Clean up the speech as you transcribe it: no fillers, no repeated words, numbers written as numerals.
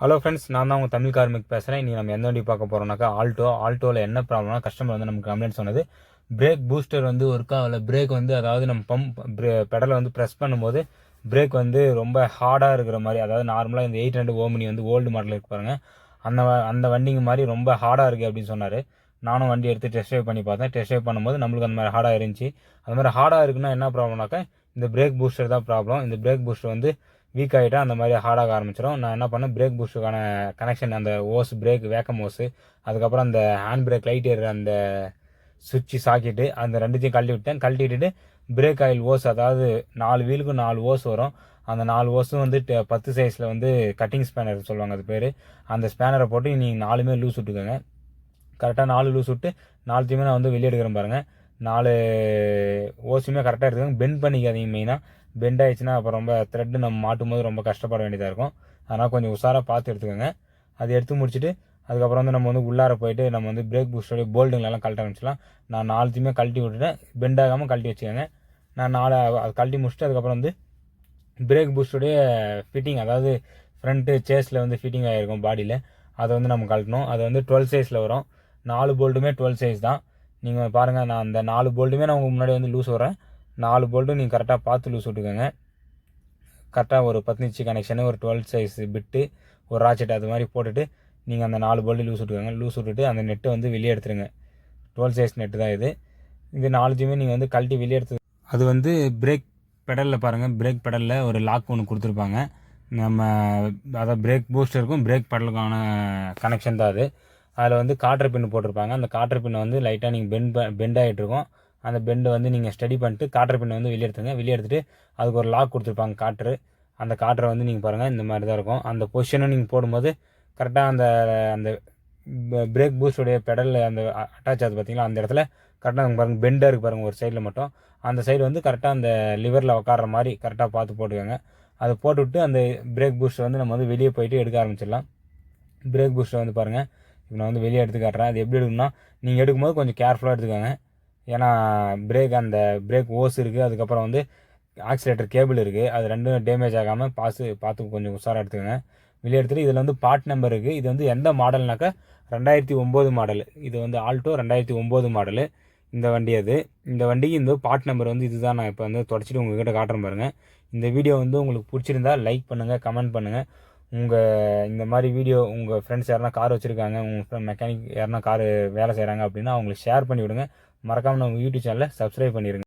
Hello friends, நான் தான் உங்கள் தமிழ் கார்மிக் பேசுகிறேன். இன்றைக்கி நம்ம எந்த வண்டி பார்க்க போகிறோம்னாக்கா ஆல்ட்டோவில் என்ன ப்ராப்ளம்னா, கஸ்டமர் வந்து நமக்கு கம்ப்ளைண்ட் சொன்னது, பிரேக் பூஸ்டர் வந்து ஒர்க் ஆகலை. பிரேக் வந்து அதாவது நம்ம பெடலை வந்து ப்ரெஸ் பண்ணும்போது பிரேக் வந்து ரொம்ப ஹார்டாக இருக்கிற மாதிரி, அதாவது நார்மலாக இந்த 800 ஓமினி வந்து ஓல்டு மாடல் இருக்கு பாருங்கள், அந்த வண்டிங்க மாதிரி ரொம்ப ஹார்டாக இருக்குது அப்படின்னு சொன்னார். நானும் வண்டி எடுத்து டெஸ்ட் ட்ரைவ் பண்ணி பார்த்தேன். டெஸ்ட் ட்ரைவ் பண்ணும்போது நம்மளுக்கு அந்த மாதிரி ஹார்டாக இருந்துச்சு. அந்த மாதிரி ஹார்டாக இருக்குன்னா என்ன ப்ராப்ளம்னாக்கா, இந்த பிரேக் பூஸ்டர் தான் ப்ராப்ளம். இந்த பிரேக் பூஸ்டர் வந்து வீக் ஆகிட்டா அந்த மாதிரி ஹார்டாக ஆரம்பிச்சிடும். நான் என்ன பண்ணேன், பிரேக் பூஸ்டுக்கான கனெக்ஷன், அந்த ஓஸ், பிரேக் வேக்கம் ஓஸு, அதுக்கப்புறம் அந்த ஹேண்ட் பிரேக் லைட் ஏறுற அந்த சுவிட்சு சாக்கெட்டு, அந்த ரெண்டுத்தையும் கழட்டி விட்டேன். கழட்டி விட்டுட்டு பிரேக் ஆயில் ஓஸ், அதாவது 4 வீலுக்கும் 4 ஓஸ் வரும். அந்த 4 ஓஸும் வந்து 10 சைஸில் வந்து கட்டிங் ஸ்பேனர் சொல்லுவாங்க அது பேர். அந்த ஸ்பேனரை போட்டு நீங்கள் 4மே லூஸ் விட்டுக்கோங்க. கரெக்டாக 4 லூஸ் விட்டு 4த்தையுமே நான் வந்து வெளியே எடுக்கிறேன் பாருங்கள். 4 ஓஸுமே கரெக்டாக எடுத்துக்கோங்க. பெண்ட் பண்ணிக்காதீங்க. மெயினாக பெண்ட் ஆயிடுச்சுன்னா அப்புறம் ரொம்ப த்ரெட்டு நம்ம மாட்டும் போது ரொம்ப கஷ்டப்பட வேண்டியதாக இருக்கும். அதனால் கொஞ்சம் உஷாராக பார்த்து எடுத்துக்கோங்க. அது எடுத்து முடிச்சுட்டு அதுக்கப்புறம் வந்து நம்ம வந்து உள்ளார போயிட்டு நம்ம வந்து பிரேக் பூஸ்டோடைய போல்டுங்களெல்லாம் கழட்ட ஆரம்பிச்சிடலாம். நான் 4த்தையுமே கழட்டி விட்டுட்டேன். பெண்ட் ஆகாமல் கழட்டி வச்சுக்கோங்க. நான் 4 அது கழட்டி முடிச்சுட்டு அதுக்கப்புறம் வந்து பிரேக் பூஸ்டோடைய ஃபிட்டிங், அதாவது ஃப்ரண்ட்டு சேஸில் வந்து ஃபிட்டிங் ஆகிருக்கும் பாடியில், அதை வந்து நம்ம கழட்டணும். அது வந்து 12 சைஸில் வரும். 4 போல்ட்டுமே 12 சைஸ் தான். நீங்கள் பாருங்கள், நான் அந்த 4 போல்ட்டுமே நான் உங்களுக்கு முன்னாடி வந்து லூஸ் வரேன். 4 போல்ட்டும் நீங்கள் கரெக்டாக பார்த்து லூஸ் விட்டுக்கோங்க. கரெக்டாக ஒரு 10 இன்ச்சு கனெக்ஷனு, ஒரு 12 சைஸ் பிட்டு, ஒரு ராக்கெட், அது மாதிரி போட்டுட்டு நீங்கள் அந்த 4 போல்ட்டு லூஸ் விட்டுக்கோங்க. லூஸ் விட்டுட்டு அந்த நெட்டை வந்து வெளியே எடுத்துருங்க. 12 சைஸ் நெட்டு தான் இது. இது 4த்தையுமே நீங்கள் வந்து கழட்டி வெளியே எடுத்து, அது வந்து பிரேக் பெடலில் பாருங்கள், பிரேக் பெடலில் ஒரு லாக் ஒன்று கொடுத்துருப்பாங்க. நம்ம அதாவது பிரேக் பூஸ்டருக்கும் பிரேக் பெடலுக்கான கனெக்ஷன் தான் அது. அதில் வந்து காட்டர் பின்னு போட்டிருப்பாங்க. அந்த காட்டர் பின்னை வந்து லைட்டாக நீங்கள் பெண்ட் ஆகிட்டு இருக்கும். அந்த பெண்டை வந்து நீங்கள் ஸ்டடி பண்ணிட்டு காட்டர் பின்னை வந்து வெளியே எடுத்துங்க. வெளியே எடுத்துகிட்டு அதுக்கு ஒரு லாக் கொடுத்துருப்பாங்க காட்ரு. அந்த காட்டரை வந்து நீங்கள் பாருங்கள், இந்த மாதிரி தான் இருக்கும். அந்த பொசிஷனும் நீங்கள் போடும்போது கரெக்டாக அந்த அந்த பிரேக் பூஸ்டோடைய பெடலில் அந்த அட்டாச் ஆகுது பார்த்தீங்களா, அந்த இடத்துல கரெக்டாக பாருங்கள் பெண்டாக இருக்குது பாருங்கள் ஒரு சைடில் மட்டும். அந்த சைடு வந்து கரெக்டாக அந்த லிவரில் உட்கார்ற மாதிரி கரெக்டாக பார்த்து போட்டுக்கோங்க. அதை போட்டுவிட்டு அந்த பிரேக் பூஸ்டர் வந்து நம்ம வந்து வெளியே போயிட்டு எடுக்க ஆரம்பிச்சிடலாம். பிரேக் பூஸ்டர் வந்து பாருங்கள், இப்போ நான் வந்து வெளியே எடுத்து காட்டுறேன். அது எப்படி எடுக்கணும்னா, நீங்கள் எடுக்கும்போது கொஞ்சம் கேர்ஃபுல்லாக எடுத்துக்கோங்க. ஏன்னா அந்த பிரேக் ஓஸ் இருக்குது, அதுக்கப்புறம் வந்து ஆக்சிலேட்டர் கேபிள் இருக்குது. அது ரெண்டும் டேமேஜ் ஆகாமல் பார்த்து கொஞ்சம் உஷாராக எடுத்துக்கோங்க. வெளியே எடுத்துகிட்டு இதில் வந்து பார்ட் நம்பர் இருக்குது. இது வந்து எந்த மாடல்னாக்கா 2009 மாடல். இது வந்து ஆல்டோ 2009 மாடலு இந்த வண்டி. இந்த வண்டிக்கு இந்த பார்ட் நம்பர் வந்து இதுதான். நான் இப்போ வந்து தொடச்சிட்டு உங்கள்கிட்ட காட்டுறேன் பாருங்கள். இந்த வீடியோ வந்து உங்களுக்கு பிடிச்சிருந்தா லைக் பண்ணுங்கள், கமெண்ட் பண்ணுங்கள். இந்த மாதிரி வீடியோ உங்கள் ஃப்ரெண்ட்ஸ் யாருனா கார் வச்சுருக்காங்க, உங்கள் மெக்கானிக் யாருனா கார் வேலை செய்கிறாங்க அப்படின்னா அவங்களுக்கு ஷேர் பண்ணி விடுங்க. மறக்காமல் நம்ம யூடியூப் சேனலை சப்ஸ்கிரைப் பண்ணிடுங்க.